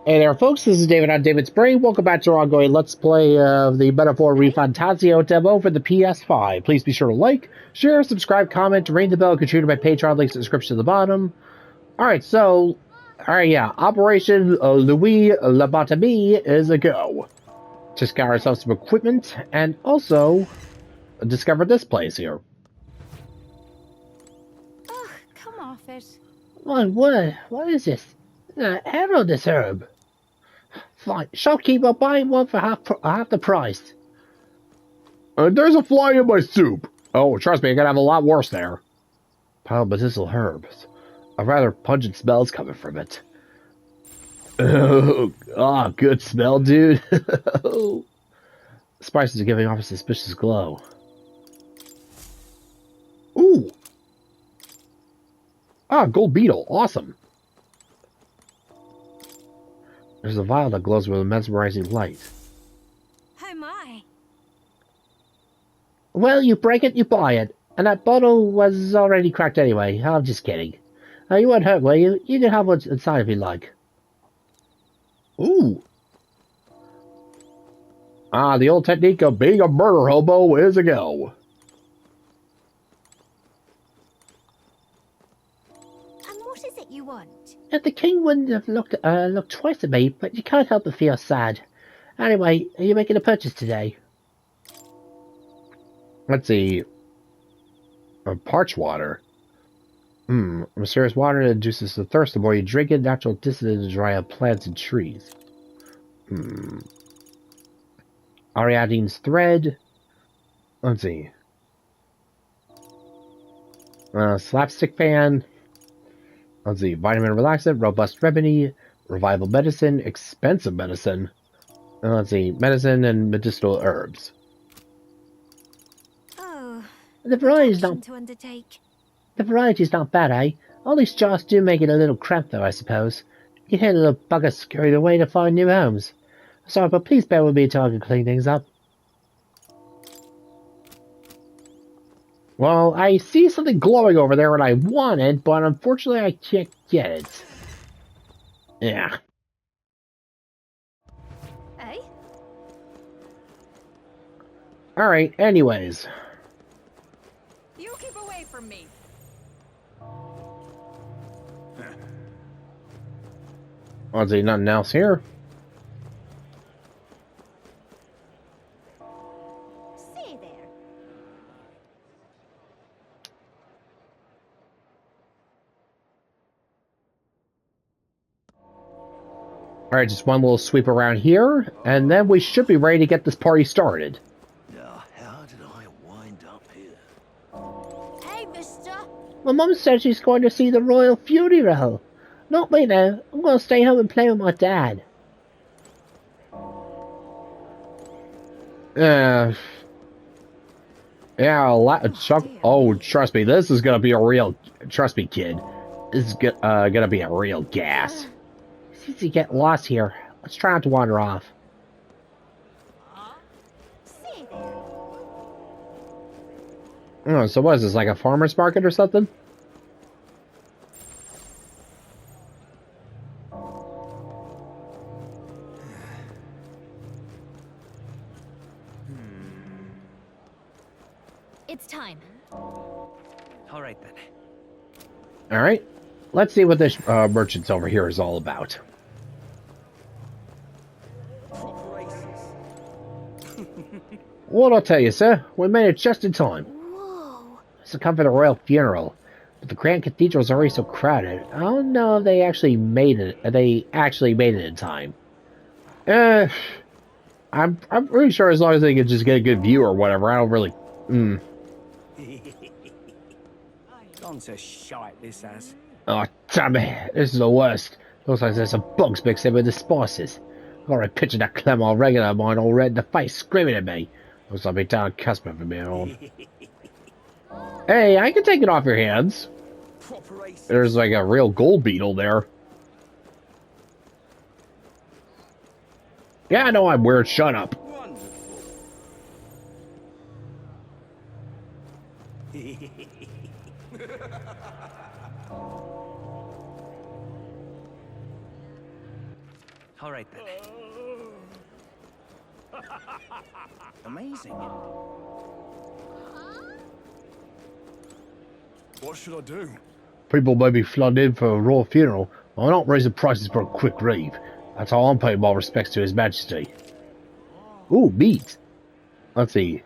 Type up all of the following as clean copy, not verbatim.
Hey there, folks. This is David on David's Brain. Welcome back to our ongoing Let's Play of the Metaphor ReFantazio demo for the PS5. Please be sure to like, share, subscribe, comment, ring the bell, contribute to my Patreon. Links in the description at the bottom. Operation Louis Lobotomy is a go. Just got ourselves some equipment and also discovered this place here. Oh, come off it. What is this? Handle this herb. Fine. Shopkeeper buying one for half the price. There's a fly in my soup. Oh, trust me, I gotta have a lot worse there. Pile of medicinal herbs. A rather pungent smell's coming from it. Oh, good smell, dude. Spices are giving off a suspicious glow. Ooh. Ah, gold beetle. Awesome. There's a vial that glows with a mesmerizing light. Oh my. Well, you break it, you buy it. And that bottle was already cracked anyway. I'm just kidding. You won't hurt, will you? You can have what's inside if you like. Ooh. Ah, the old technique of being a murder hobo is a go. And what is it you want? The king wouldn't have looked twice at me, but you can't help but feel sad. Anyway, are you making a purchase today? Let's see. Parch water. Mysterious water that induces the thirst. The more you drink it, natural dissonance to dry up plants and trees. Ariadne's thread. Let's see. Slapstick fan. Let's see. Vitamin relaxant, robust remedy, revival medicine, expensive medicine. And let's see. Medicine and medicinal herbs. Oh, The variety's not to undertake. The variety's not bad, eh? All these jars do make it a little cramped, though, I suppose. You hear little buggers scurried away to find new homes. Sorry, but please bear with me until I can clean things up. Well, I see something glowing over there and I want it, but unfortunately I can't get it. Yeah. Eh? Alright, anyways. You keep away from me. Let's see, nothing else here. Stay there. Alright, just one little sweep around here, and then we should be ready to get this party started. Now, how did I wind up here? Hey, mister. My mum said she's going to see the royal funeral. Not me now. I'm going to stay home and play with my dad. Yeah, oh, trust me, this is gonna be a real. Trust me, kid. This is gonna be a real gas. It's easy to get lost here. Let's try not to wander off. Stay there. Oh, so what is this, like a farmer's market or something? It's time. All right then. All right, let's see what this merchant's over here is all about. What I'll tell you, sir, we made it just in time. Whoa. It's to come for the royal funeral, but the Grand Cathedral is already so crowded. I don't know if they actually made it. They actually made it in time. I'm pretty sure as long as they can just get a good view or whatever. I don't really. Gone to shite, this has. Oh, damn it. This is the worst. Looks like there's some bugs mixed in with the spices. I've already pictured that Clement regular of mine all red in the face, screaming at me. Looks like a down customer from here on. Hey, I can take it off your hands. There's like a real gold beetle there. Yeah, I know I'm weird. Shut up. All right then. Amazing. What should I do? People may be flooding in for a royal funeral. I'm not raising prices for a quick grave. That's how I'm paying my respects to His Majesty. Ooh, meat. Let's see.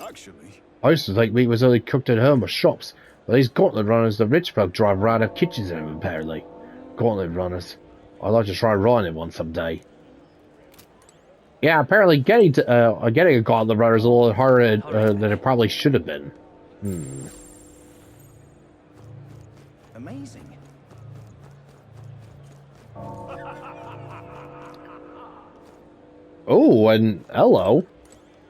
Actually, I used to think meat was only cooked at home or shops. But these gauntlet runners, the rich folk drive around have kitchens in them, apparently. Gauntlet runners. I'd like to try riding one someday. Yeah, apparently getting a gauntlet runner is a little harder than it probably should have been. Amazing. Oh, and hello.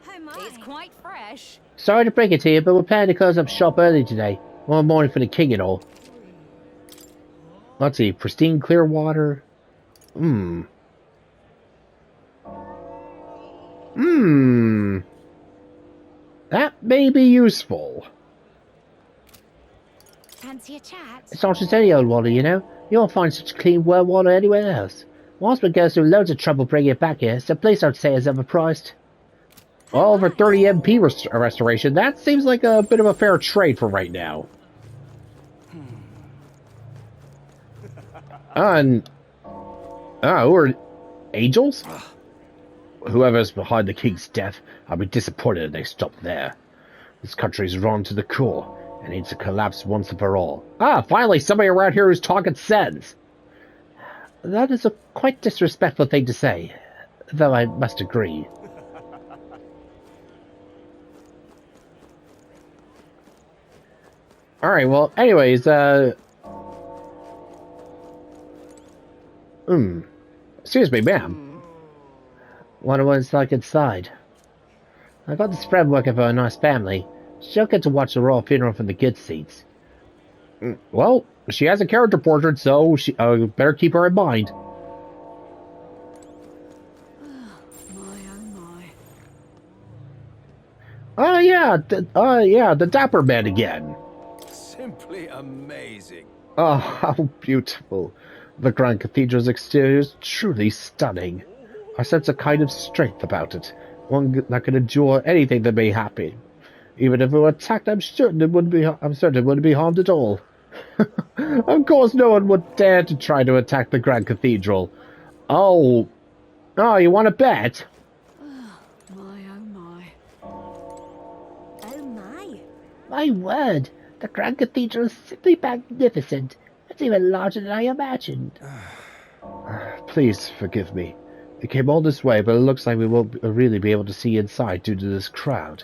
Oh my. It's quite fresh. Sorry to break it to you, but we're planning to close up shop early today. One morning for the king and all. Let's see, pristine clear water. That may be useful. Fancy a chat? It's not just any old water, you know. You won't find such clean well water anywhere else. Mossman goes through loads of trouble bringing it back here, so please don't say it's overpriced. Well, over 30 MP restoration, that seems like a bit of a fair trade for right now. Who are angels? Whoever's behind the king's death, I'll be disappointed if they stop there. This country's run to the core, and needs to collapse once and for all. Finally, somebody around here who's talking sense. That is a quite disrespectful thing to say, though I must agree. Alright, well, anyways, excuse me, ma'am. Wonder what it's like inside. I got this friend working for a nice family. She'll get to watch the royal funeral from the good seats. Well, she has a character portrait, so she better keep her in mind. Oh yeah, the dapper man again. simply amazing. Oh, how beautiful. The Grand Cathedral's exterior is truly stunning. I sense a kind of strength about it, one that can endure anything that may happen. Even if it were attacked, I'm certain it wouldn't be harmed at all. Of course, no one would dare to try to attack the Grand Cathedral. Oh, you want to bet? Oh my. My word, the Grand Cathedral is simply magnificent. It's even larger than I imagined. Please forgive me. We came all this way, but it looks like we won't really be able to see inside due to this crowd.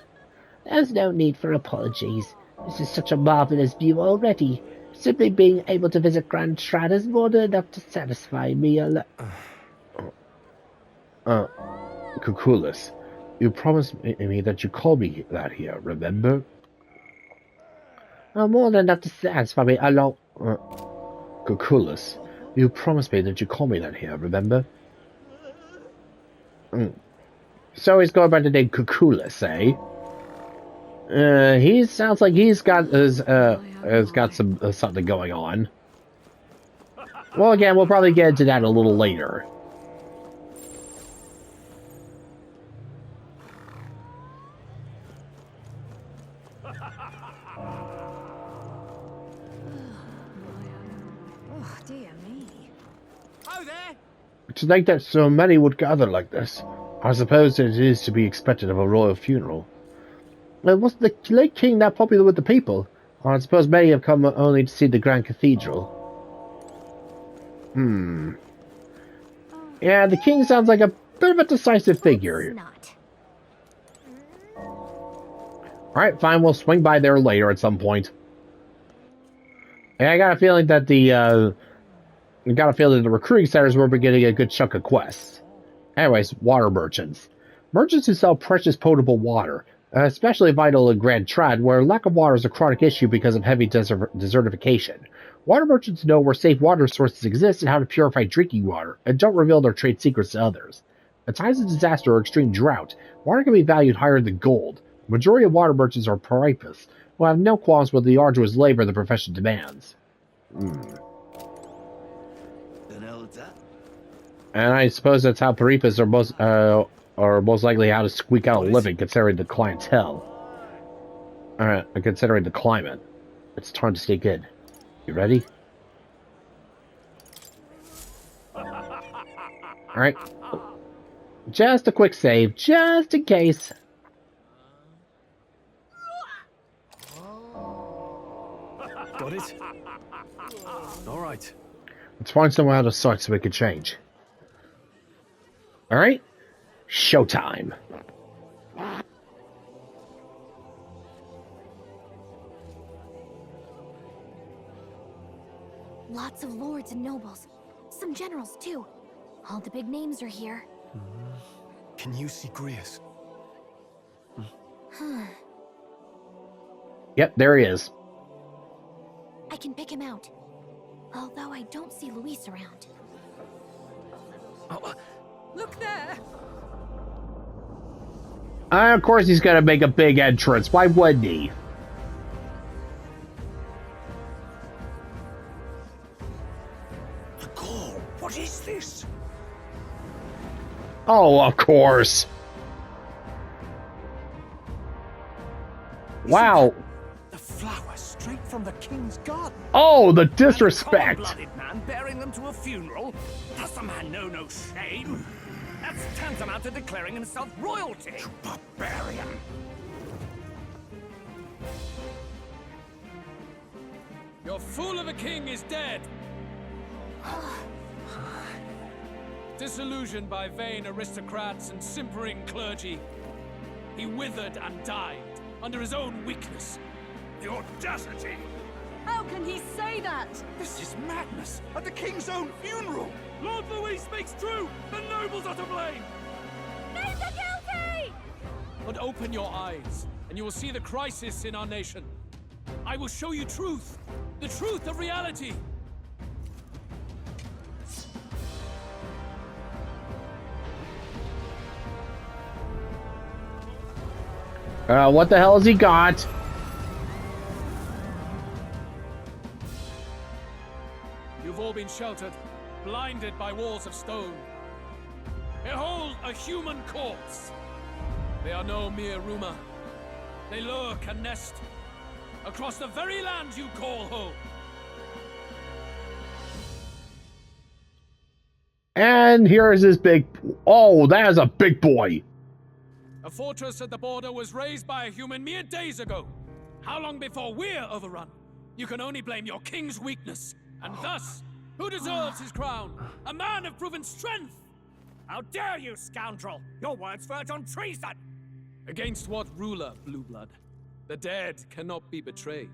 There's no need for apologies. This is such a marvelous view already. Simply being able to visit Grand Trad is more than enough to satisfy me. Cuculus, you promised me that you call me that here, remember? More than enough to satisfy me along... Cuculus, you promised me that you call me that here, remember? So he's going by the name Cuculus, eh? He sounds like he's got some something going on. Well, again, we'll probably get into that a little later. Oh, dear me. Oh, there! To think that so many would gather like this, I suppose it is to be expected of a royal funeral. Was the late king that popular with the people? I suppose many have come only to see the Grand Cathedral. Yeah, the king sounds like a bit of a decisive figure here. Not. Alright, fine, we'll swing by there later at some point. And I got a feeling that the recruiting centers will be getting a good chunk of quests. Anyways, water merchants. Merchants who sell precious potable water. Especially vital in Grand Trad, where lack of water is a chronic issue because of heavy desertification. Water merchants know where safe water sources exist and how to purify drinking water, and don't reveal their trade secrets to others. At times of disaster or extreme drought, water can be valued higher than gold. The majority of water merchants are Paripus, Well, I have no qualms with the arduous labor the profession demands. The hell is that? And I suppose that's how Peripas are most likely how to squeak out a living, considering the clientele. Considering the climate. It's time to sneak in. You ready? Alright. Just a quick save, just in case. Got it? Alright. Let's find somewhere out of sight so we can change. Alright? Showtime. Lots of lords and nobles. Some generals, too. All the big names are here. Can you see Grius? Yep, there he is. I can pick him out. Although I don't see Louis around. Oh, Look there. Of course he's gonna make a big entrance. Why wouldn't he? The call. What is this? Oh, of course. Wow. the flowers straight from the king's garden. Oh, the disrespect. A cold-blooded man bearing them to a funeral? Does the man know no shame? That's tantamount to declaring himself royalty. You barbarian. Your fool of a king is dead. Disillusioned by vain aristocrats and simpering clergy, he withered and died under his own weakness. The audacity! How can he say that? This is madness! At the king's own funeral! Lord Louis speaks true! The nobles are to blame! Names are guilty! But open your eyes, and you will see the crisis in our nation. I will show you truth, the truth of reality. What the hell has he got? You've all been sheltered, blinded by walls of stone. Behold a human corpse. They are no mere rumor. They lurk and nest across the very land you call home. And here is his big... Oh, that is a big boy. A fortress at the border was raised by a human mere days ago. How long before we're overrun? You can only blame your king's weakness. And thus, who deserves his crown? A man of proven strength! How dare you, scoundrel! Your words verge on treason! Against what ruler, Blue Blood? The dead cannot be betrayed.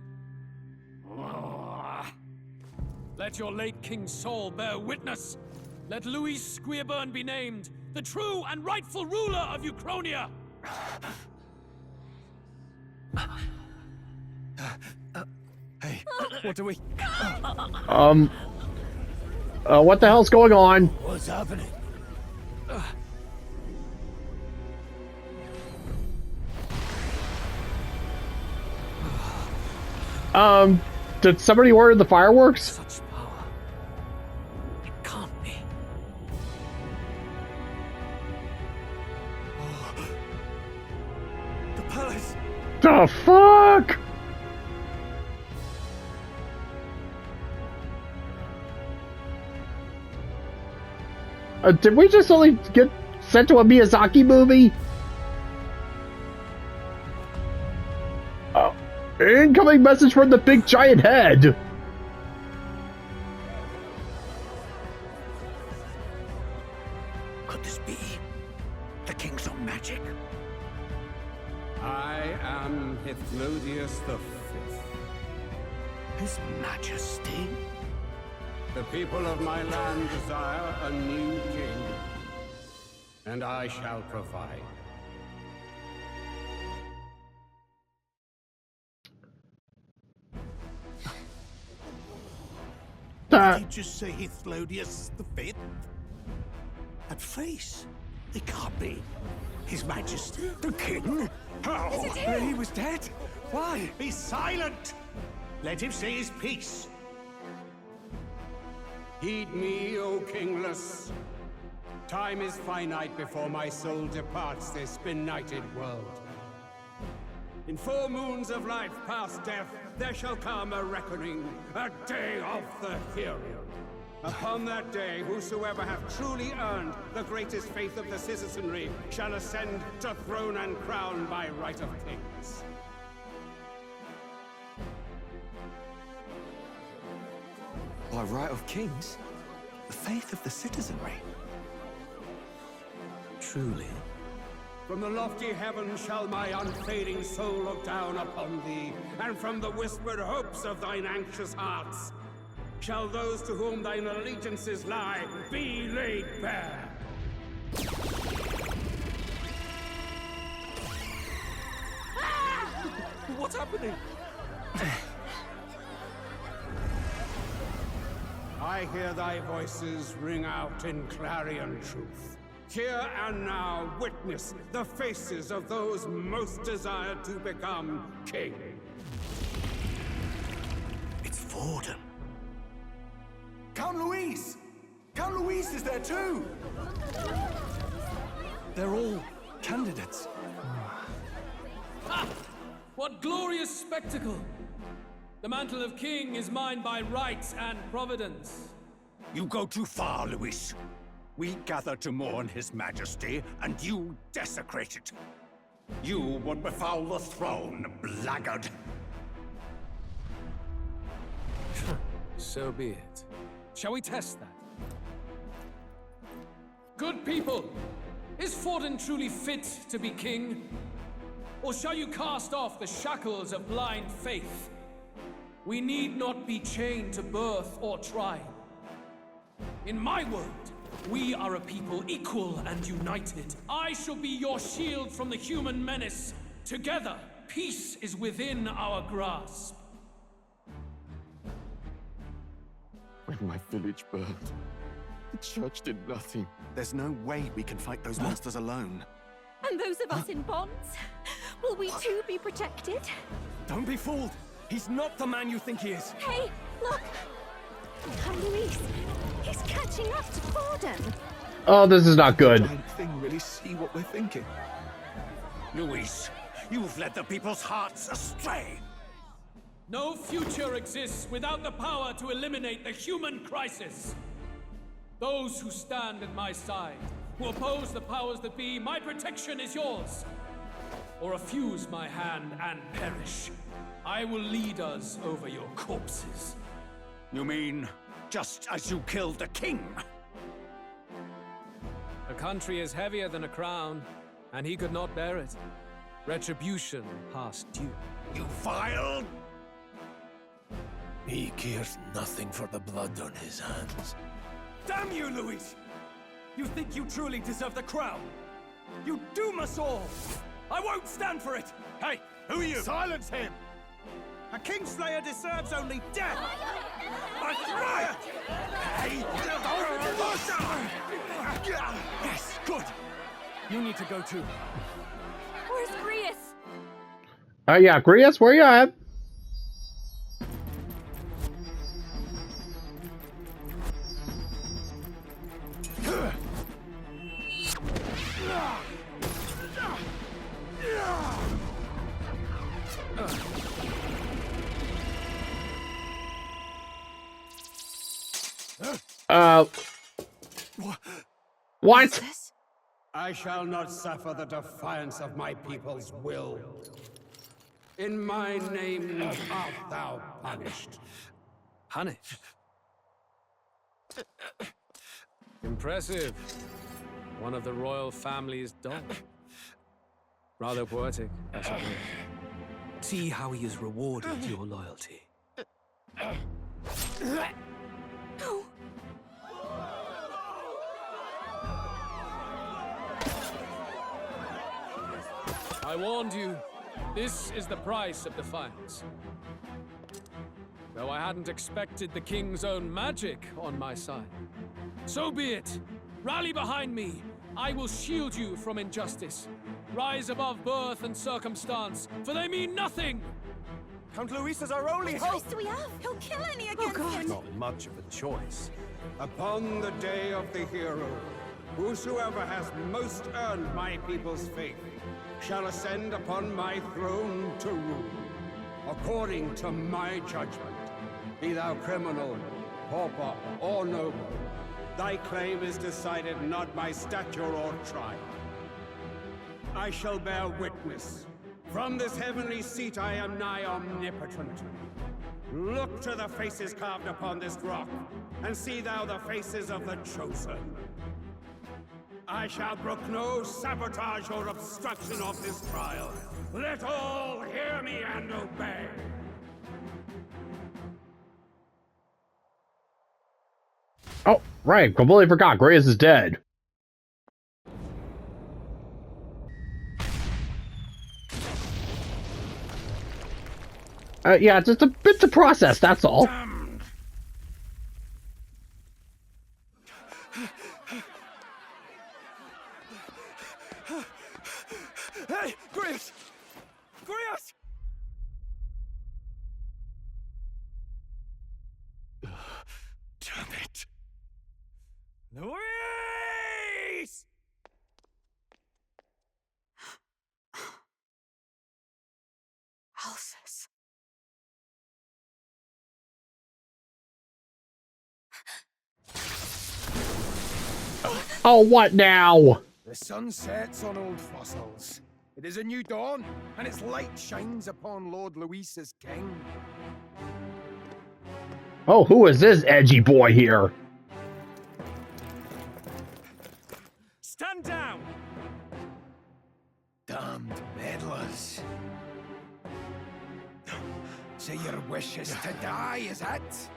Let your late king's soul bear witness. Let Louis Squeerburn be named the true and rightful ruler of Uchronia. Hey, what do we... What the hell's going on? What's happening? Did somebody order the fireworks? Such power. It can't be. The palace! The fuck? Did we just only get sent to a Miyazaki movie? Incoming message from the big giant head. Could this be the king's own magic? I am Hythlodius V. His Majesty? The people of my land desire a new king, and I shall provide. Did you just say Hythlodius V? That face? It can't be. His Majesty, the king? How? He was dead? Why? Be silent! Let him say his piece. Heed me, O kingless. Time is finite before my soul departs this benighted world. In 4 moons of life past death, there shall come a reckoning, a day of the hero. Upon that day, whosoever hath truly earned the greatest faith of the citizenry shall ascend to throne and crown by right of kings. By right of kings? The faith of the citizenry? Truly? From the lofty heavens shall my unfading soul look down upon thee, and from the whispered hopes of thine anxious hearts shall those to whom thine allegiances lie be laid bare. What's happening? I hear thy voices ring out in clarion truth. Here and now, witness the faces of those most desired to become king. It's Forden. Count Louis! Count Louis is there too! They're all candidates. Ha! What glorious spectacle! The mantle of king is mine by right and providence. You go too far, Louis. We gather to mourn his majesty, and you desecrate it. You would befoul the throne, blackguard. So be it. Shall we test that? Good people, is Forden truly fit to be king? Or shall you cast off the shackles of blind faith? We need not be chained to birth or tribe. In my world, we are a people equal and united. I shall be your shield from the human menace. Together, peace is within our grasp. When my village burned, the church did nothing. There's no way we can fight those monsters alone. And those of us in bonds? Will we too be protected? Don't be fooled! He's not the man you think he is! Hey, look! Come, Louis. He's catching up to Forden. Oh, this is not good. Blind thing really see what we're thinking. Louis, you've led the people's hearts astray. No future exists without the power to eliminate the human crisis. Those who stand at my side, who oppose the powers that be, my protection is yours. Or refuse my hand and perish. I will lead us over your corpses. You mean, just as you killed the king? A country is heavier than a crown, and he could not bear it. Retribution past due. You vile... He cares nothing for the blood on his hands. Damn you, Louis! You think you truly deserve the crown? You doom us all! I won't stand for it! Hey, who are you? Silence him! A Kingslayer deserves only death! Right! Hey! Yes, good! You need to go too. Where's Grius? Yeah, Grius, where you at? What? I shall not suffer the defiance of my people's will. In my name art thou punished. Punished? Impressive. One of the royal family's dog. Rather poetic, I suppose. See how he has rewarded your loyalty. No. I warned you. This is the price of defiance. Though I hadn't expected the king's own magic on my side. So be it. Rally behind me. I will shield you from injustice. Rise above birth and circumstance, for they mean nothing! Count Louis is our only What hope! choice do we have? He'll kill any against him. Not much of a choice. Upon the day of the hero, whosoever has most earned my people's faith shall ascend upon my throne to rule, according to my judgment. Be thou criminal, pauper, or noble, thy claim is decided not by stature or trial. I shall bear witness. From this heavenly seat I am nigh omnipotent. Look to the faces carved upon this rock, and see thou the faces of the chosen. I shall brook no sabotage or obstruction of this trial. Let all hear me and obey. Oh, right. Completely forgot. Grius is dead. Yeah, just a bit to process, that's all. Hey, Grius! Grius! Damn it! Louis! Alsus. Oh, what now? The sun sets on old fossils. It is a new dawn, and its light shines upon Lord Louis as king. Oh, who is this edgy boy here? Stand down! Damned meddlers. So your wish is to die, is it?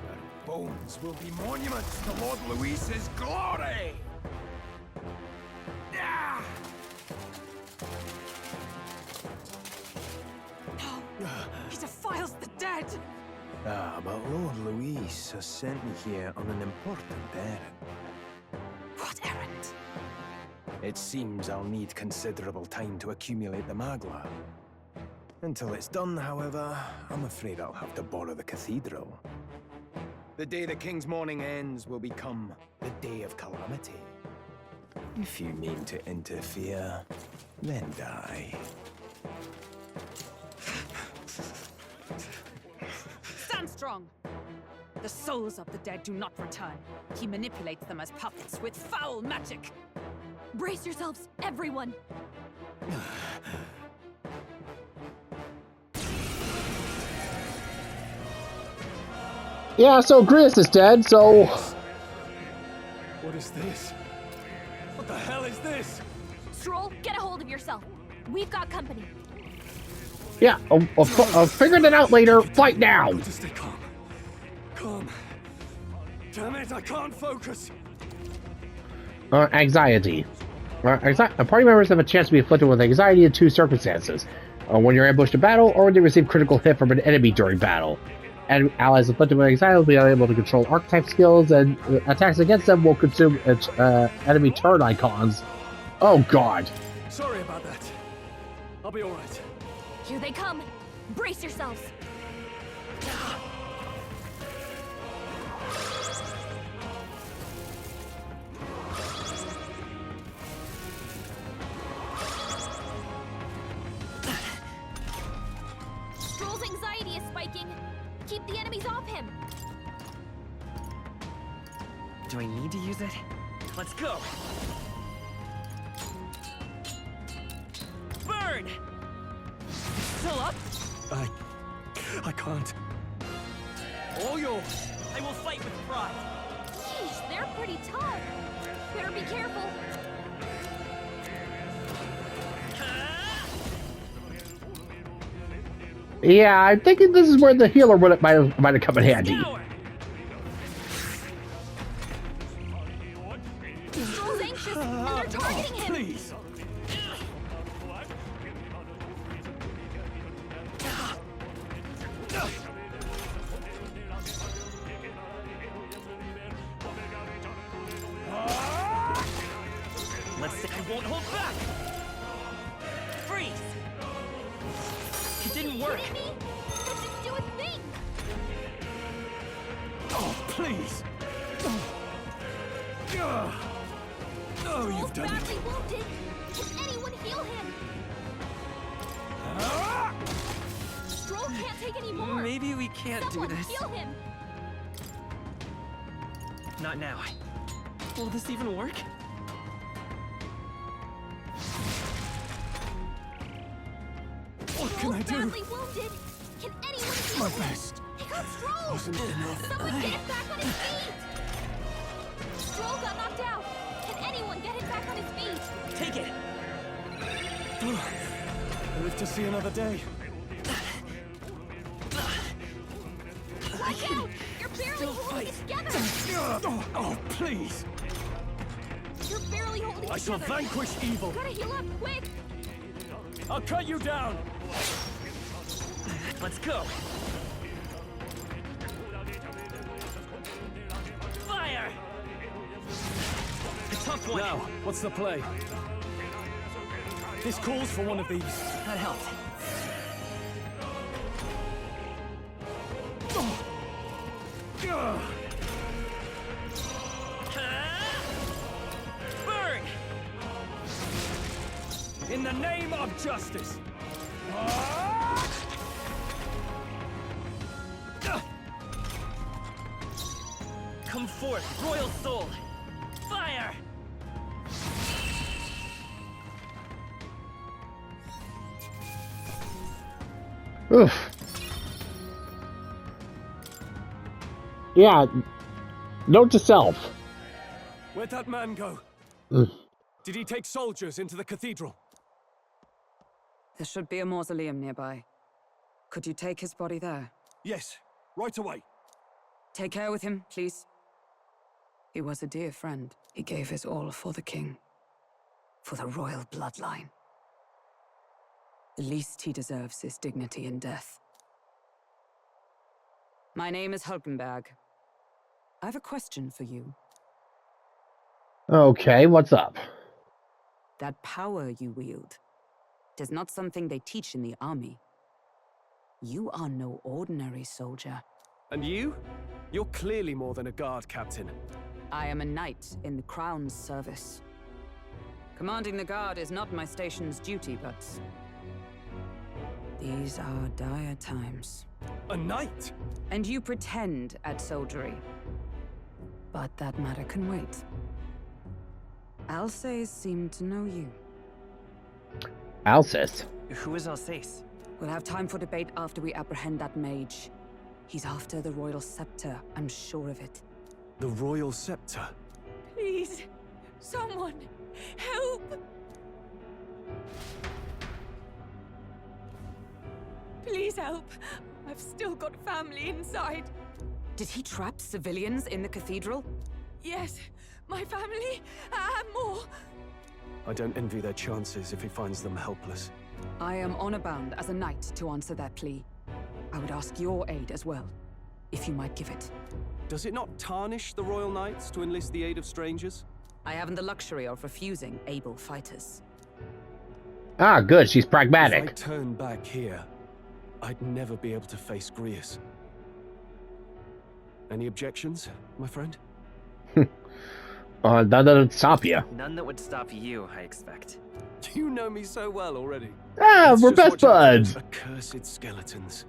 Your bones will be monuments to Lord Louis's glory! Ah! No, he defiles the dead. Ah, but Lord Louis has sent me here on an important errand. What errand? It seems I'll need considerable time to accumulate the magla. Until it's done, however, I'm afraid I'll have to borrow the Cathedral. The day the King's morning ends will become the day of calamity. If you mean to interfere, then die. Stand strong! The souls of the dead do not return. He manipulates them as puppets with foul magic. Brace yourselves, everyone! Yeah, so Grius is dead, so... What is this? What the hell is this? Stroll, get a hold of yourself. We've got company. Yeah, I'll figure that out later. Fight now! Got to stay calm. Calm. Damn it, I can't focus. Anxiety. Party members have a chance to be afflicted with anxiety in two circumstances. When you're ambushed in battle, or when they receive critical hit from an enemy during battle. And allies afflicted with anxiety will be unable to control archetype skills, and attacks against them will consume enemy turn icons. Oh god. Sorry about that. I'll be alright. Here they come. Brace yourselves. Stroll's anxiety is spiking. Keep the enemies off him. Do I need to use it? Let's go! Burn! Still up? I can't. All yours! I will fight with pride! Jeez, they're pretty tough. Better be careful. Yeah, I'm thinking this is where the healer might have come in handy. Stroll's anxious, and they're targeting him. Please. Let's say I won't hold back! It didn't work. Me? What's it to do with me? Oh, please! Oh, you've done badly wounded. Can anyone heal him? Stroll can't take any more. Maybe we can't Someone do this. Heal him. Not now. Will this even work? What can I do? Badly wounded. Can anyone heal My him? best. He got Stroll. Wasn't enough. Someone get him back on his feet. Stroll got knocked out. Can anyone get him back on his feet? Take it. I live to see another day. Watch out! You're barely holding it together. Oh, please! You're barely holding it I shall together. vanquish evil. Gotta heal up, quick! I'll cut you down. Let's go. Fire! A tough one. Now, what's the play? This calls for one of these. That helped. Burn! In the name of justice. Come forth, royal soul. Fire! Oof. Yeah. Note to self. Where'd that man go? Did he take soldiers into the cathedral? There should be a mausoleum nearby. Could you take his body there? Yes, right away. Take care with him, please. He was a dear friend. He gave his all for the king. For the royal bloodline. The least he deserves is dignity in death. My name is Hulkenberg. I have a question for you. Okay, what's up? That power you wield is not something they teach in the army. You are no ordinary soldier. And you? You're clearly more than a guard captain. I am a knight in the Crown's service. Commanding the guard is not my station's duty, but these are dire times. A knight? And you pretend at soldiery. But that matter can wait. Alsace seemed to know you. Alsace? Who is Alsace? We'll have time for debate after we apprehend that mage. He's after the royal scepter, I'm sure of it. The royal scepter? Please, someone, help! Please help. I've still got family inside. Did he trap civilians in the cathedral? Yes, my family, and more. I don't envy their chances if he finds them helpless. I am honor bound as a knight to answer that plea. I would ask your aid as well, if you might give it. Does it not tarnish the royal knights to enlist the aid of strangers? I haven't the luxury of refusing able fighters. Ah, good, she's pragmatic. If I turn back here, I'd never be able to face Grius. Any objections, my friend? That doesn't stop you. None that would stop you, I expect. You know me so well already. Ah, Let's we're just best watch out for buds. those accursed skeletons.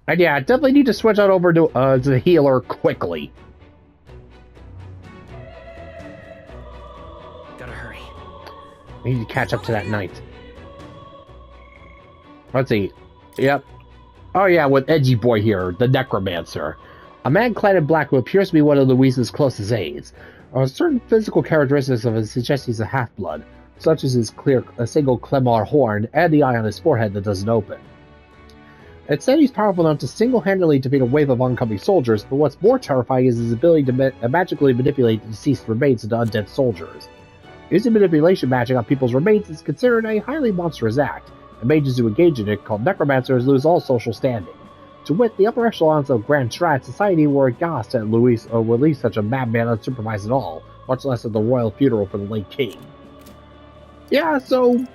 And yeah, I definitely need to switch on over to the healer quickly. Gotta hurry. I need to catch up to that knight. Let's see. Yep. Oh yeah, with Edgy Boy here, the Necromancer. A man clad in black who appears to be one of Louise's closest aides. Certain physical characteristics of him suggest he's a half-blood, such as his a single Clemar horn and the eye on his forehead that doesn't open. It said he's powerful enough to single-handedly defeat a wave of oncoming soldiers, but what's more terrifying is his ability to magically manipulate the deceased remains into undead soldiers. Using manipulation magic on people's remains is considered a highly monstrous act, and mages who engage in it, called necromancers, lose all social standing. To wit, the upper echelons of Grand Strat society were aghast at Louis would release such a madman unsupervised at all, much less at the royal funeral for the late king. Yeah, so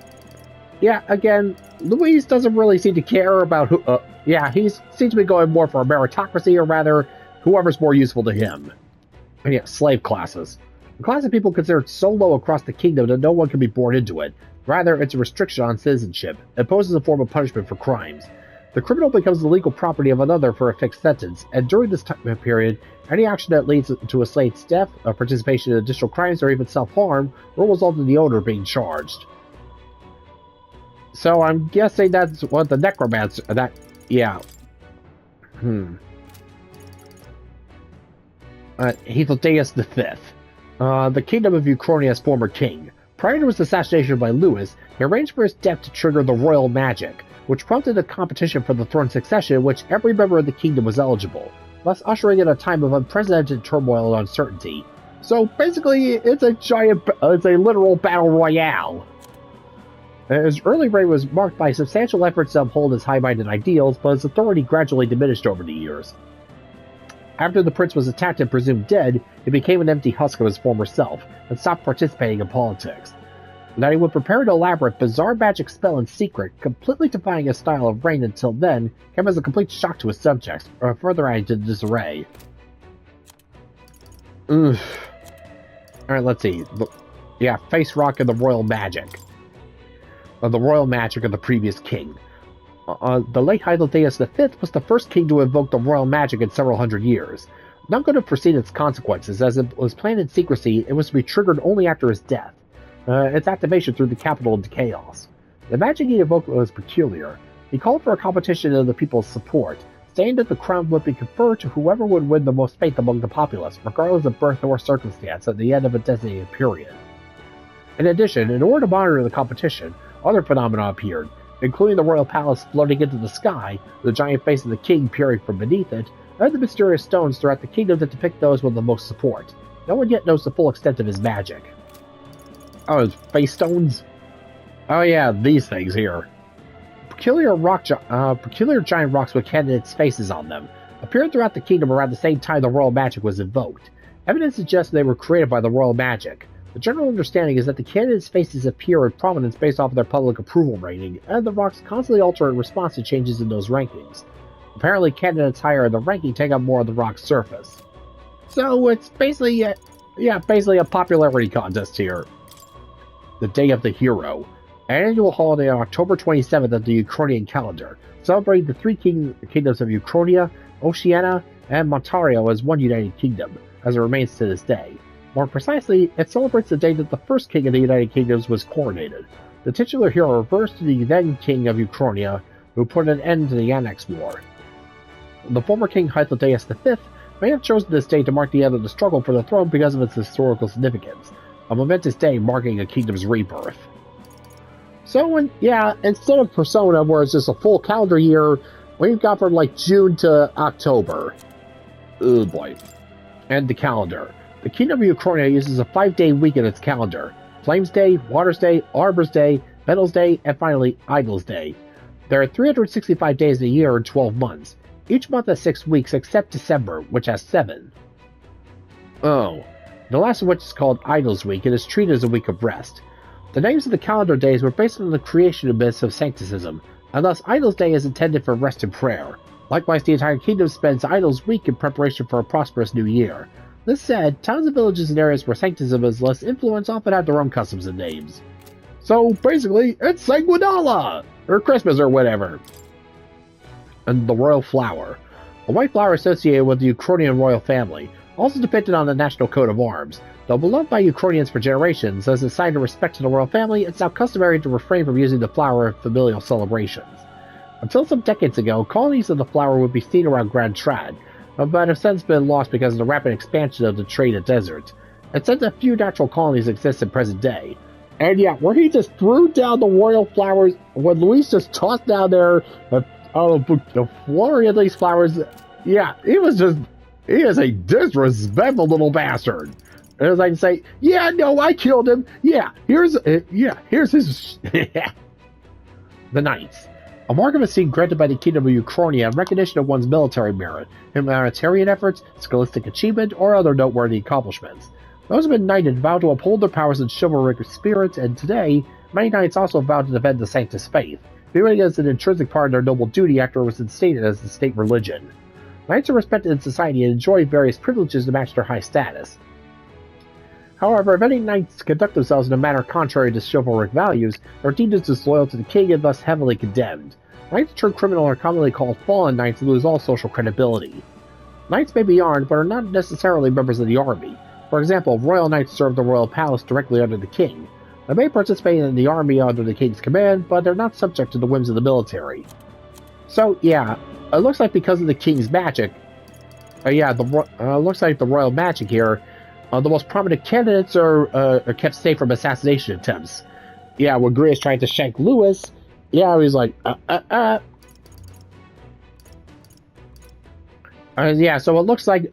Yeah, again, Louis doesn't really seem to care about who... he seems to be going more for a meritocracy, or rather, whoever's more useful to him. And yeah, slave classes. A class of people considered so low across the kingdom that no one can be born into it. Rather, it's a restriction on citizenship. It poses a form of punishment for crimes. The criminal becomes the legal property of another for a fixed sentence, and during this time period, any action that leads to a slave's death, participation in additional crimes, or even self-harm will result in the owner being charged. So I'm guessing that's what the Necromancer... Heathodeus V. The kingdom of Uchronia's former king. Prior to his assassination by Louis, he arranged for his death to trigger the royal magic, which prompted a competition for the throne succession in which every member of the kingdom was eligible, thus ushering in a time of unprecedented turmoil and uncertainty. So basically, it's a literal battle royale. His early reign was marked by substantial efforts to uphold his high-minded ideals, but his authority gradually diminished over the years. After the prince was attacked and presumed dead, he became an empty husk of his former self, and stopped participating in politics. That he would prepare an elaborate, bizarre magic spell in secret, completely defying his style of reign until then, came as a complete shock to his subjects, further adding to the disarray. Alright, let's see. Face Rock and the Royal Magic. The Royal Magic of the previous king. The late Heathodeus V was the first king to invoke the royal magic in several hundred years. Not going to foresee its consequences, as it was planned in secrecy, it was to be triggered only after his death. Its activation threw the capital into chaos. The magic he invoked was peculiar. He called for a competition of the people's support, saying that the crown would be conferred to whoever would win the most faith among the populace, regardless of birth or circumstance, at the end of a designated period. In addition, in order to monitor the competition, other phenomena appeared, including the royal palace floating into the sky, the giant face of the king peering from beneath it, and the mysterious stones throughout the kingdom that depict those with the most support. No one yet knows the full extent of his magic. Oh, his face stones? Oh yeah, these things here. Peculiar giant rocks with candidates' faces on them appeared throughout the kingdom around the same time the royal magic was invoked. Evidence suggests they were created by the royal magic. The general understanding is that the candidates' faces appear in prominence based off of their public approval rating, and the rocks constantly alter in response to changes in those rankings. Apparently, candidates higher in the ranking take up more of the rock's surface. So it's basically a popularity contest here. The Day of the Hero, an annual holiday on October 27th of the Uchronian calendar, celebrating the three kingdoms of Uchronia, Oceania, and Montario as one united kingdom, as it remains to this day. More precisely, it celebrates the day that the first king of the United Kingdoms was coronated. The titular hero refers to the then king of Uchronia, who put an end to the Annex War. The former king Heathodeus V may have chosen this day to mark the end of the struggle for the throne because of its historical significance, a momentous day marking a kingdom's rebirth. So, instead of Persona, where it's just a full calendar year, we've got from like June to October. Oh boy. And the calendar. The Kingdom of Uchronia uses a 5-day week in its calendar. Flames Day, Waters Day, Arbor's Day, Metals Day, and finally, Idol's Day. There are 365 days in a year and 12 months. Each month has 6 weeks except December, which has 7. Oh. The last of which is called Idol's Week and is treated as a week of rest. The names of the calendar days were based on the creation myths of Sancticism, and thus Idol's Day is intended for rest and prayer. Likewise, the entire kingdom spends Idol's Week in preparation for a prosperous new year. This said, towns and villages and areas where Sancticism is less influence often have their own customs and names. So, basically, it's Sanguinala! Or Christmas or whatever. And the Royal Flower. A white flower associated with the Uchronian royal family, also depicted on the national coat of arms. Though beloved by Uchronians for generations, as a sign of respect to the royal family, it's now customary to refrain from using the flower in familial celebrations. Until some decades ago, colonies of the flower would be seen around Grand Trad, but have since been lost because of the rapid expansion of the trade at deserts. It's said that few natural colonies exist in present day. And yeah, where he just threw down the royal flowers, when Luis just tossed down there the flurry of these flowers, yeah, he is a disrespectful little bastard. And as I can say, yeah, no, I killed him. Yeah, here's his. The Knights. A mark of esteem granted by the Kingdom of Uchronia in recognition of one's military merit, humanitarian efforts, scholastic achievement, or other noteworthy accomplishments. Those who have been knighted vow to uphold their powers in chivalric spirit, and today, Many knights also vowed to defend the Sanctus faith, viewing it as an intrinsic part of their noble duty after it was instated as the state religion. Knights are respected in society and enjoy various privileges to match their high status. However, if any knights conduct themselves in a manner contrary to chivalric values, they are deemed as disloyal to the king and thus heavily condemned. Knights turned criminal are commonly called fallen knights and lose all social credibility. Knights may be armed, but are not necessarily members of the army. For example, royal knights serve the royal palace directly under the king. They may participate in the army under the king's command, but they're not subject to the whims of the military. So, yeah, it looks like because of the king's magic, looks like the royal magic here, the most prominent candidates are kept safe from assassination attempts. Yeah, when Grius tried to shank Louis, yeah, he's like, yeah, so it looks like,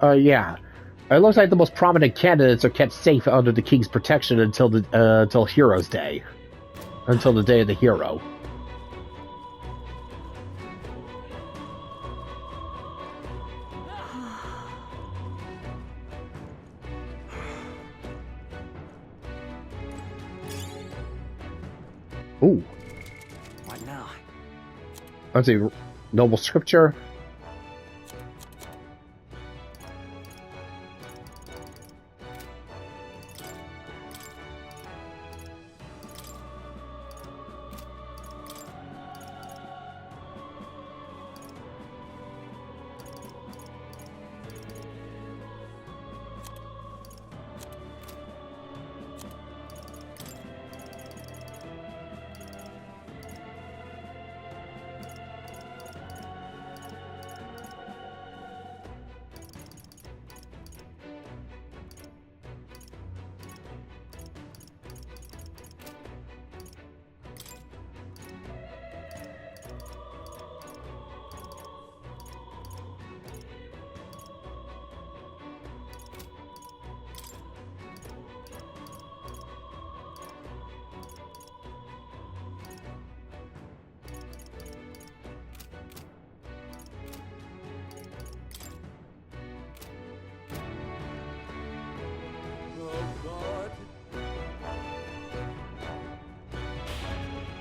it looks like the most prominent candidates are kept safe under the king's protection until Hero's Day. Until the day of the hero. Ooh. What now? Let's see. Noble Scripture.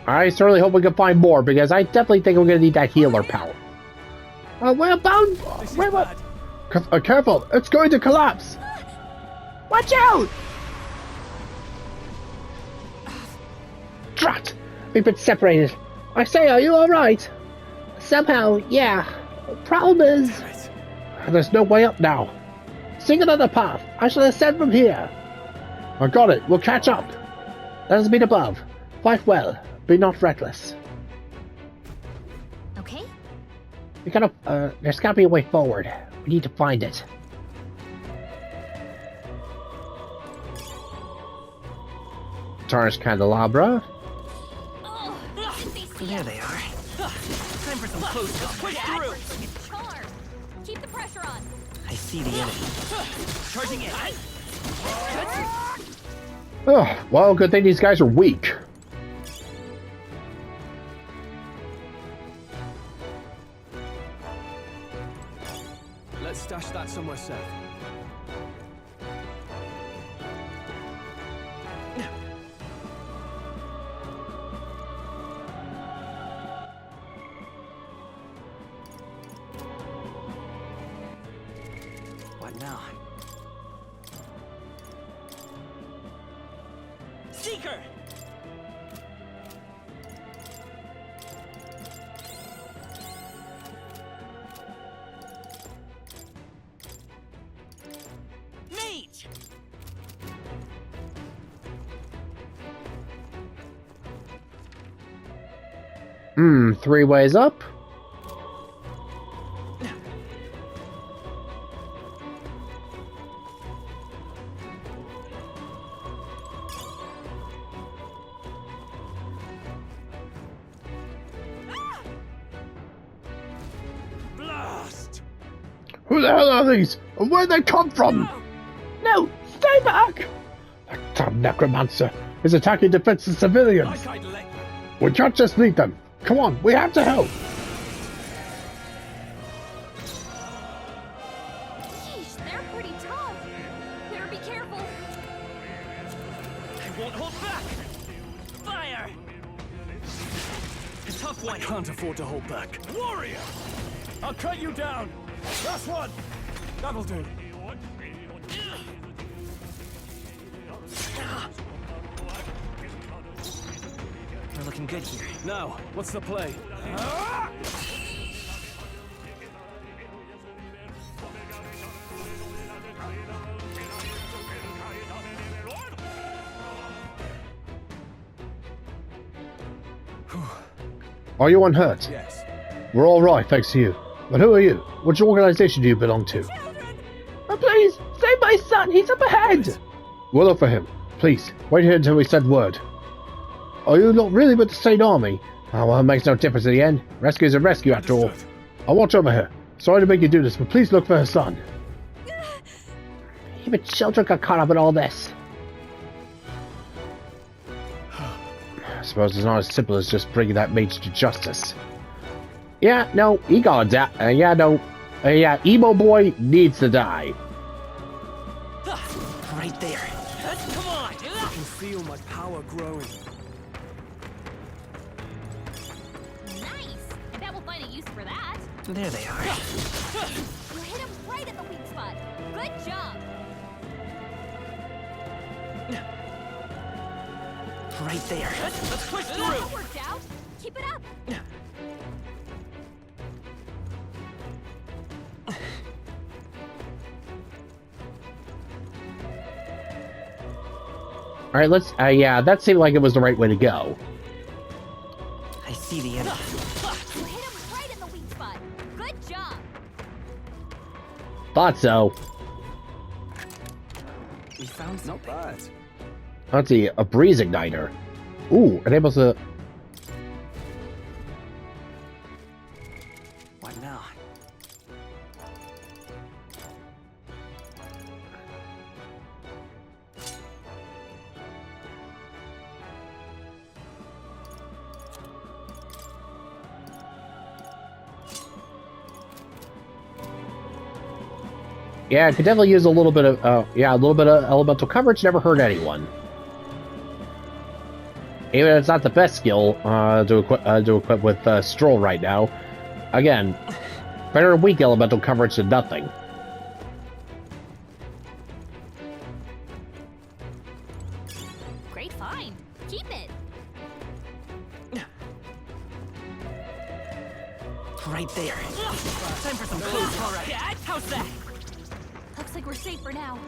I certainly hope we can find more, because I definitely think we're going to need that healer power. We're bound! Careful! It's going to collapse! Watch out! Drat! We've been separated. I say, are you alright? Somehow, yeah. Problem is... There's no way up now. Seek another path. I shall ascend from here. I got it. We'll catch up. Let us meet above. Fight well. Be not reckless. Okay? We gotta, there's gotta be a way forward. We need to find it. Tarnished candelabra. There they are. Time for some close talk. Push through. Charge! Keep the pressure on. I see the enemy. Charging in. Oh, well, good thing these guys are weak. Let's stash that somewhere safe. What now? Seeker! Mage! 3 ways up. Blast! Who the hell are these? And where'd they come from? No! Stay back! That damn Necromancer is attacking defensive civilians. We can't just leave them. Come on, we have to help. Yeesh, they're pretty tough. Better be careful. I won't hold back! Fire! can't afford to hold back. Warrior! I'll cut you down! Last one! That'll do. We're looking good here. Now, what's the play? Are you unhurt? Yes. We're all right, thanks to you. But who are you? Which organization do you belong to? Oh, please, save my son. He's up ahead. We'll look for him. Please, wait here until we send word. Are you not really with the state army? Oh, well, it makes no difference in the end. Rescue is a rescue after all. I watch over her. Sorry to make you do this, but please look for her son. Even children got caught up in all this. I suppose it's not as simple as just bringing that mage to justice. Yeah, no, he got that. Yeah, emo boy needs to die. Right there. Come on! I can feel my power growing. Nice! I bet we'll find a use for that. There they are. You hit him right at the weak spot. Good job. Right there. Let's push through! That worked out. Keep it up. Alright, let's, yeah, that seemed like it was the right way to go. I see the enemy. You hit him right in the weak spot. Good job. Thought so. We found something. Not bad. Let's see, a breeze igniter. Ooh, enables a... What now? Yeah, it could definitely use a little bit of, yeah, a little bit of elemental coverage. Never hurt anyone. Even if it's not the best skill to equip with Stroll right now. Again, better weak elemental coverage than nothing. Great find. Keep it. Right there. Time for some close. All right. Yeah, how's that? Looks like we're safe for now.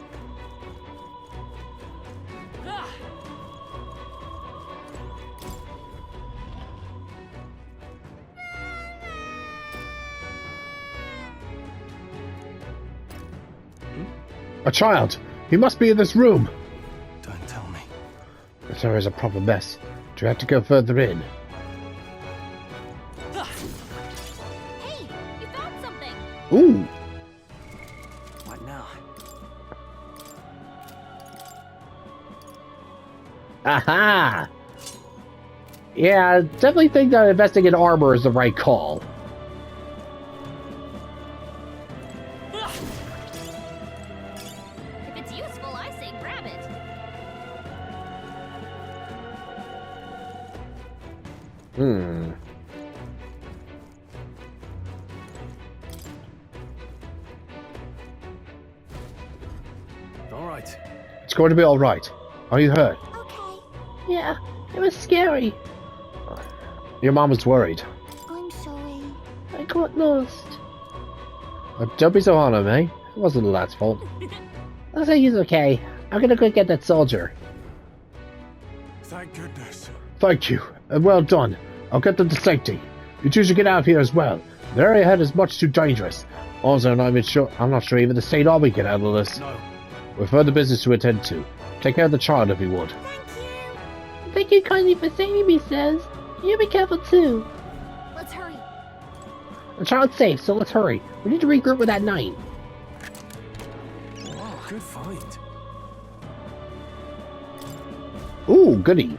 A child! He must be in this room! Don't tell me. This area is a proper mess. Do you have to go further in? Hey, you found something. Ooh! What now? Aha! Yeah, I definitely think that investing in armor is the right call. If it's useful, I say grab it. All right. It's going to be alright. Are you hurt? Okay, Yeah, it was scary. Your mom was worried. I'm sorry. I got lost. Don't be so hard on me. It wasn't the lad's fault. I think he's okay. I'm gonna go get that soldier. Thank goodness. Thank you, and well done. I'll get them to safety. You two should get out of here as well. The area ahead is much too dangerous. Also, I'm not sure even the state army can handle this. No. We've further business to attend to. Take care of the child if you would. Thank you kindly for saving me, Says. You be careful too. Let's hurry. The child's safe, so let's hurry. We need to regroup with that knight. Wow, good find. Ooh, goody.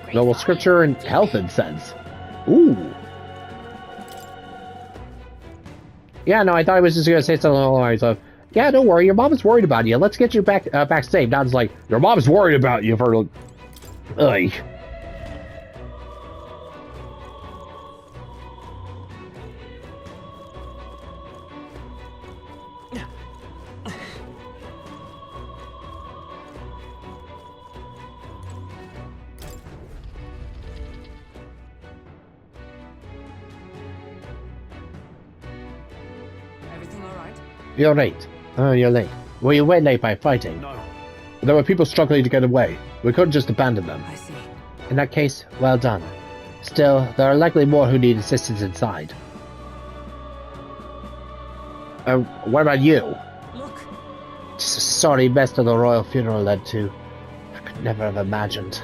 Great Noble find. scripture and health incense. Ooh. Yeah, no, I thought I was just gonna say something along the lines of, yeah, don't worry, your mom is worried about you. Let's get you back safe. Now it's like, your mom's worried about you for... Ugh. Everything all right? You're late. Oh, you're late. Well, you were late by fighting. No. There were people struggling to get away. We couldn't just abandon them. I see. In that case, well done. Still, there are likely more who need assistance inside. What about you? Look. Sorry, best of the royal funeral led to. I could never have imagined.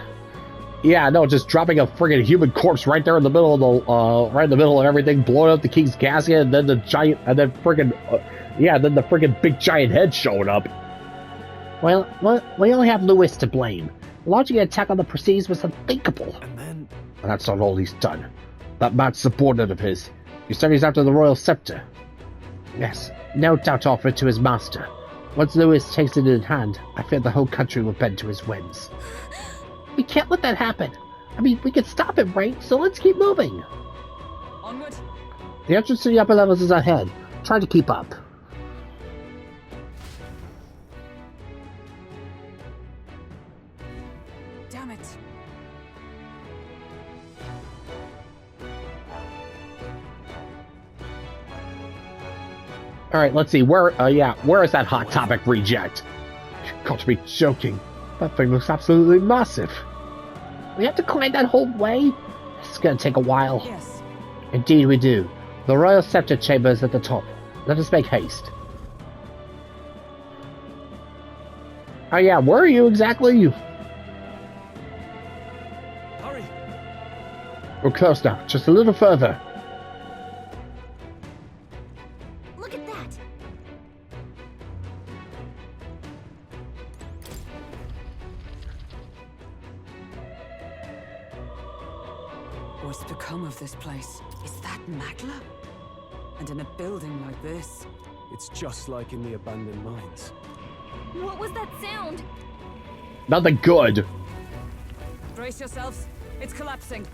Yeah, no, just dropping a friggin' human corpse right there in the middle of the, right in the middle of everything, blowing up the king's casket, and then the giant, and then friggin', then the friggin' big giant head showing up. Well, we only have Louis to blame. Launching an attack on the Prestige was unthinkable. And then... And that's not all he's done. That mad subordinate of his. He said he's after the royal scepter. Yes, no doubt offered to his master. Once Louis takes it in hand, I fear the whole country will bend to his whims. We can't let that happen. I mean, we can stop it, right? So let's keep moving. Onward. The entrance to the upper levels is ahead. Try to keep up. Damn it. Alright, let's see. Where is that Hot Topic reject? You've got to be joking. That thing looks absolutely massive. We have to climb that whole way? It's gonna take a while. Yes. Indeed we do. The royal scepter chamber is at the top. Let us make haste. Oh yeah, where are you exactly? Hurry. We're close now. Just a little further. Look at that! What's become of this place? Is that Magla? And in a building like this? It's just like in the abandoned mines. What was that sound? Nothing good. Brace yourselves. It's collapsing.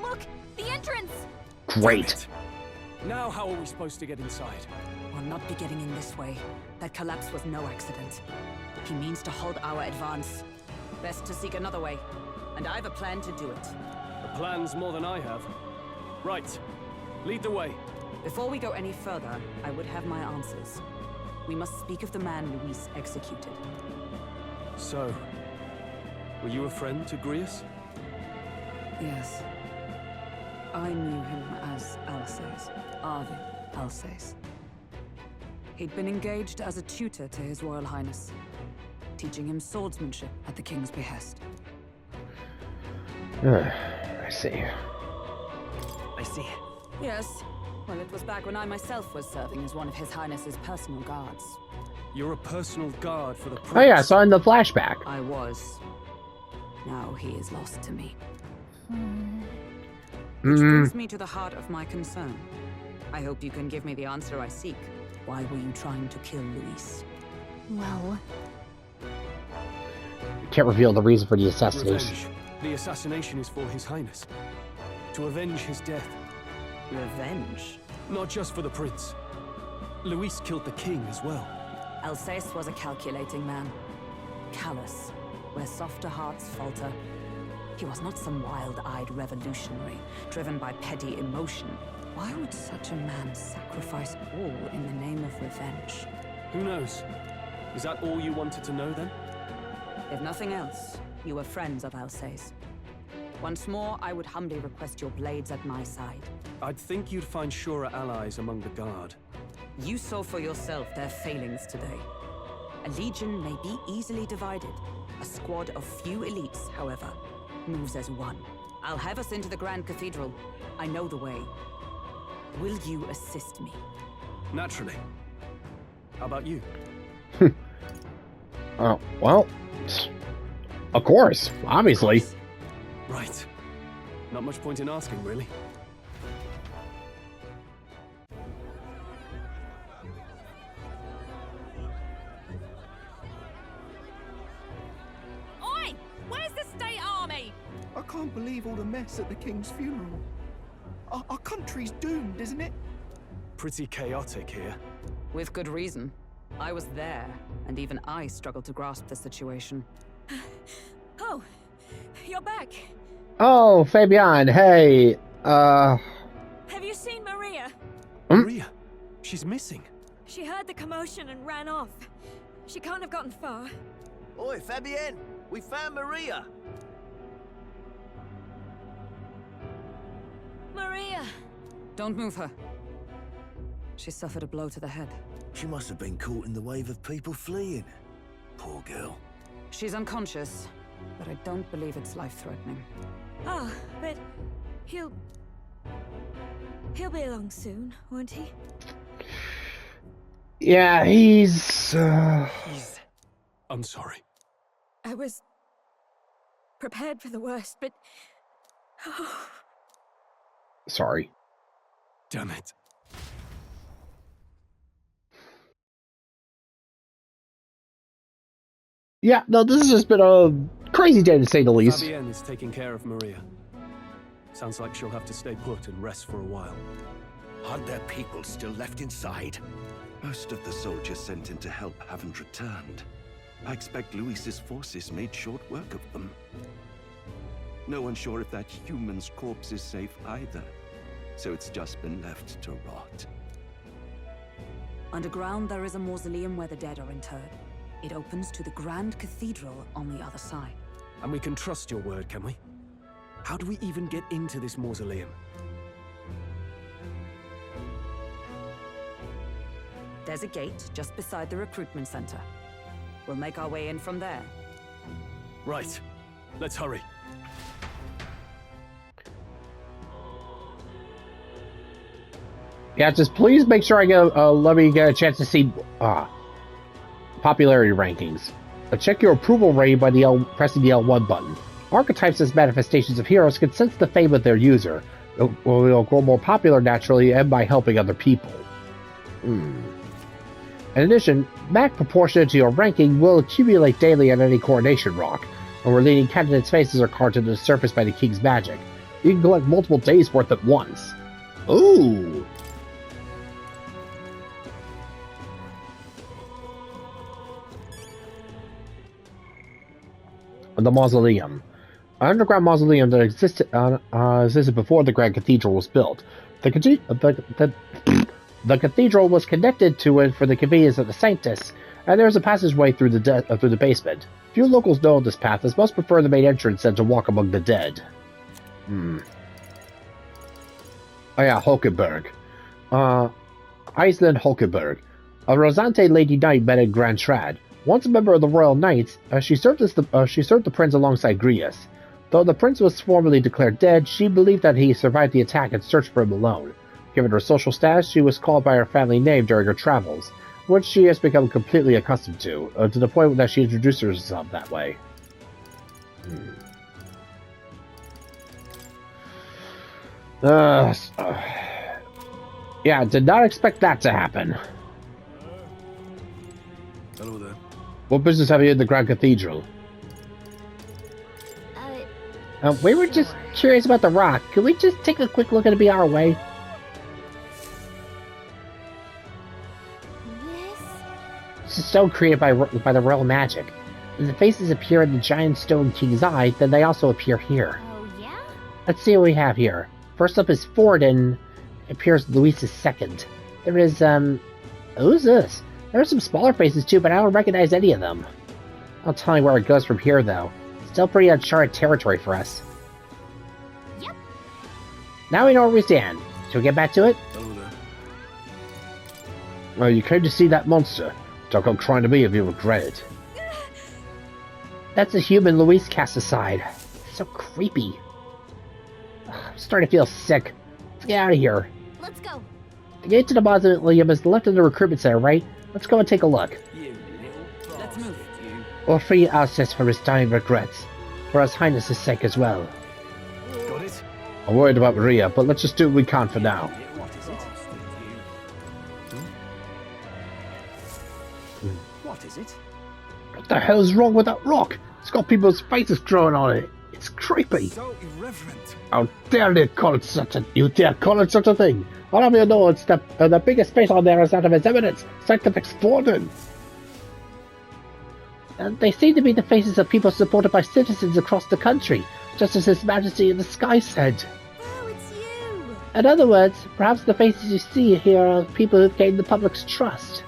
Look! The entrance! Great. Now how are we supposed to get inside? We'll not be getting in this way. That collapse was no accident. He means to halt our advance. Best to seek another way. And I've a plan to do it. A plan's more than I have. Right. Lead the way. Before we go any further, I would have my answers. We must speak of the man Louis executed. So, were you a friend to Grius? Yes. I knew him as Alsace. Arvid Alsace. He'd been engaged as a tutor to His Royal Highness, teaching him swordsmanship at the king's behest. I see. I see. Yes. Well, it was back when I myself was serving as one of His Highness's personal guards. You're a personal guard for the prince. Oh yeah, I saw in the flashback. I was. Now he is lost to me. Which brings me to the heart of my concern. I hope you can give me the answer I seek. Why were you trying to kill Louis? Well... Can't reveal the reason for the assassination. Revenge. The assassination is for His Highness. To avenge his death. Revenge? Not just for the prince. Louis killed the king as well. Alsace was a calculating man. Callous, where softer hearts falter. He was not some wild-eyed revolutionary, driven by petty emotion. Why would such a man sacrifice all in the name of revenge? Who knows? Is that all you wanted to know then? If nothing else, you were friends of Alsace. Once more, I would humbly request your blades at my side. I'd think you'd find surer allies among the guard. You saw for yourself their failings today. A legion may be easily divided. A squad of few elites, however, moves as one. I'll have us into the Grand Cathedral. I know the way. Will you assist me? Naturally. How about you? Well, of course, obviously. Right. Not much point in asking, really. Oi! Where's the state army? I can't believe all the mess at the king's funeral. Our country's doomed, isn't it? Pretty chaotic here. With good reason. I was there, and even I struggled to grasp the situation. Oh, you're back. Oh, Fabian, hey, Have you seen Maria? Maria? She's missing. She heard the commotion and ran off. She can't have gotten far. Oi, Fabienne, we found Maria. Maria! Don't move her. She suffered a blow to the head. She must have been caught in the wave of people fleeing. Poor girl. She's unconscious, but I don't believe it's life-threatening. Oh, but he'll be along soon, won't he? Yeah, he's... I'm sorry. I was prepared for the worst, but... Oh. Sorry. Damn it. Yeah, no, this has just been a crazy day to say the least. Fabienne is taking care of Maria. Sounds like she'll have to stay put and rest for a while. Are there people still left inside? Most of the soldiers sent in to help haven't returned. I expect Louis's forces made short work of them. No one's sure if that human's corpse is safe either, so it's just been left to rot. Underground, there is a mausoleum where the dead are interred. It opens to the Grand Cathedral on the other side. And we can trust your word, can we? How do we even get into this mausoleum? There's a gate just beside the recruitment center. We'll make our way in from there. Right. Let's hurry. Yeah, just please make sure I let me get a chance to see popularity rankings. Check your approval rating by pressing the L1 button. Archetypes as manifestations of heroes can sense the fame of their user. Will grow more popular naturally and by helping other people. In addition, MAC proportionate to your ranking will accumulate daily on any coronation rock, where leading candidates' faces are carved into the surface by the king's magic. You can collect multiple days' worth at once. Ooh! The mausoleum. An underground mausoleum that existed before the Grand Cathedral was built. The cathedral was connected to it for the convenience of the Sanctus, and there is a passageway through the basement. Few locals know this path, as most prefer the main entrance and to walk among the dead. Oh yeah, Hulkenberg. Iceland Hulkenberg. A Rosante Lady Knight met in Grand Shrad. Once a member of the Royal Knights, she served the prince alongside Grius. Though the prince was formally declared dead, she believed that he survived the attack and searched for him alone. Given her social status, she was called by her family name during her travels, which she has become completely accustomed to the point that she introduced herself that way. Yeah, did not expect that to happen. Hello there. What business have you in the Grand Cathedral? We were just curious about the rock. Could we just take a quick look at it be our way? This is so created by the royal magic. When the faces appear in the giant stone king's eye, then they also appear here. Oh, yeah? Let's see what we have here. First up is Ford, and it appears Louis' second. There is, who's this? There are some smaller faces too, but I don't recognize any of them. I'll tell you where it goes from here, though. Still pretty uncharted territory for us. Yep. Now we know where we stand. Shall we get back to it? Hello there. Well, you came to see that monster. Don't go crying to me if you regret it. That's a human Louis cast aside. So creepy. I'm starting to feel sick. Let's get out of here. Let's go. The gate to the mausoleum is left in the recruitment center, right? Let's go and take a look. Let's move. We'll free Alcest from his dying regrets, for His Highness's sake as well. Got it? I'm worried about Maria, but let's just do what we can for now. What is it? What is it? What the hell is wrong with that rock? It's got people's faces growing on it. It's creepy. So irreverent. How dare they call it such a... You dare call it such a thing? All of you know it's the biggest space on there is that of His Eminence, Scientific Sporden. They seem to be the faces of people supported by citizens across the country. just as His Majesty in the sky said. Oh, it's you! In other words, perhaps the faces you see here are people who've gained the public's trust.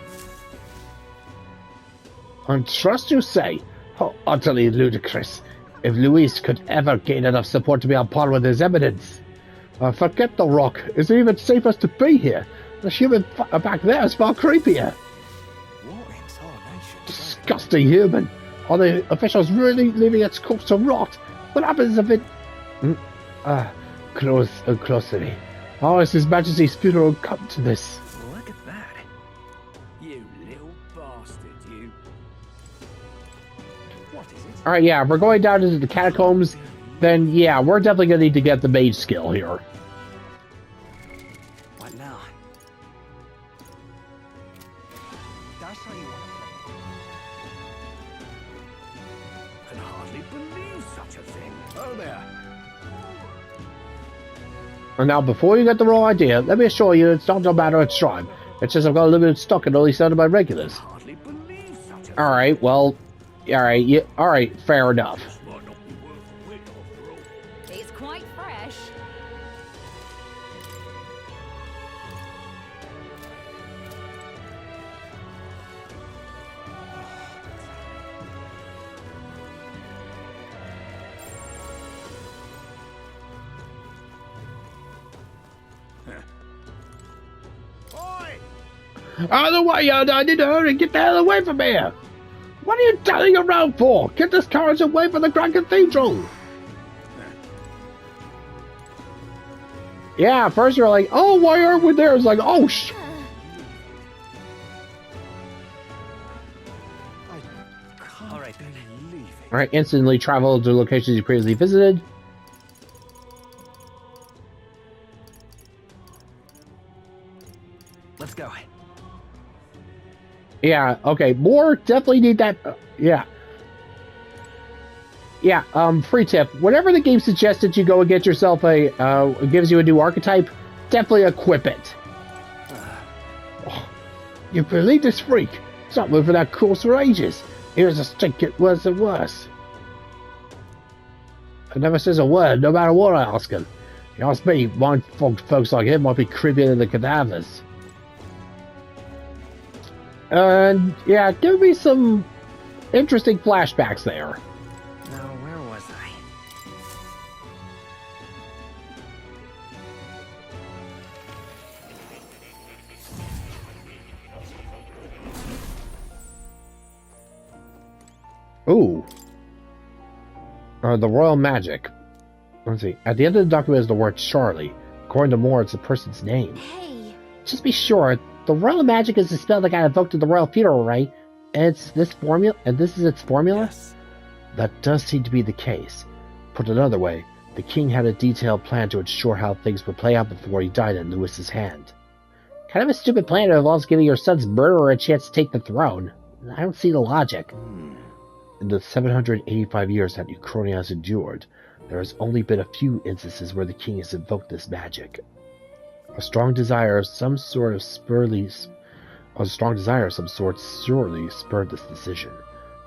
And trust, you say? How utterly ludicrous. If Louis could ever gain enough support to be on par with His Eminence. Forget the rock. Is it even safer to be here? The human back there is far creepier. What in tarnation? Disgusting human. Are the officials really leaving its corpse to rot? What happens if it... close to me. How has His Majesty's funeral come to this? Look at that. You little bastard, you. What is it? Alright, yeah, if we're going down into the catacombs, then yeah, we're definitely going to need to get the mage skill here. What now? That's how you want to play. I can hardly believe such a thing. Oh, there. And now, before you get the wrong idea, let me assure you it's not a matter of time. It's just I've got a limited stock and only sent to my regulars. Alright, well, alright, fair enough. It's quite fresh. Out of the way, I need to hurry, get the hell away from here! What are you dallying around for? Get this carriage away from the Grand Cathedral! Yeah, first you're like, oh, why aren't we there? It's like, oh, sh... Alright, instantly travel to locations you previously visited. Let's go. Yeah, okay, more definitely need that, yeah. Yeah, free tip, whenever the game suggests that you go and get yourself a, gives you a new archetype, definitely equip it. Oh, you believe this freak? It's not moving that course for ages. Here's a stick get worse and worse. He never says a word, no matter what I ask him. You ask me, mind folks like him might be creepier than the cadavers. And yeah, give me some interesting flashbacks there. Now, where was I? Ooh. The royal magic. Let's see. At the end of the document is the word Charlie. According to Moore, it's the person's name. Hey. Just be sure. The royal magic is the spell that got invoked at the royal funeral, right? And it's this formula, and this is its formula? Yes. That does seem to be the case. Put another way, the king had a detailed plan to ensure how things would play out before he died in Louis's hand. Kind of a stupid plan that involves giving your son's murderer a chance to take the throne. I don't see the logic. In the 785 years that Uchronia has endured, there has only been a few instances where the king has invoked this magic. A strong desire of some sort surely spurred this decision.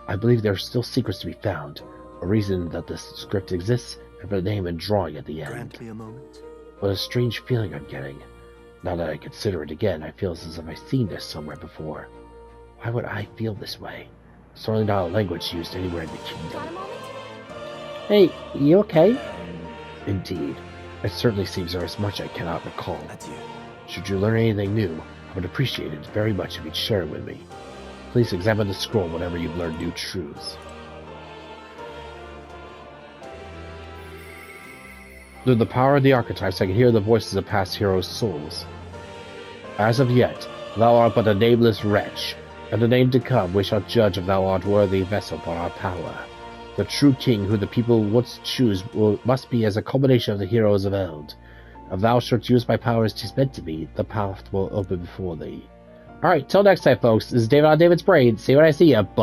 I believe there are still secrets to be found, a reason that this script exists, and for the name and drawing at the end. Grant me a moment. What a strange feeling I'm getting. Now that I consider it again, I feel as if I've seen this somewhere before. Why would I feel this way? Certainly not a language used anywhere in the kingdom. Hey, you okay? Indeed. It certainly seems there is much I cannot recall. Adieu. Should you learn anything new, I would appreciate it very much if you'd share it with me. Please examine the scroll whenever you've learned new truths. Through the power of the archetypes, I can hear the voices of past heroes' souls. As of yet, thou art but a nameless wretch, and the name to come we shall judge if thou art worthy vessel for our power. The true king who the people once choose must be as a combination of the heroes of eld. If thou shalt use my power as 'tis meant to be, the path will open before thee. Alright, till next time folks, this is David on David's Brain. See you when I see ya. Bye.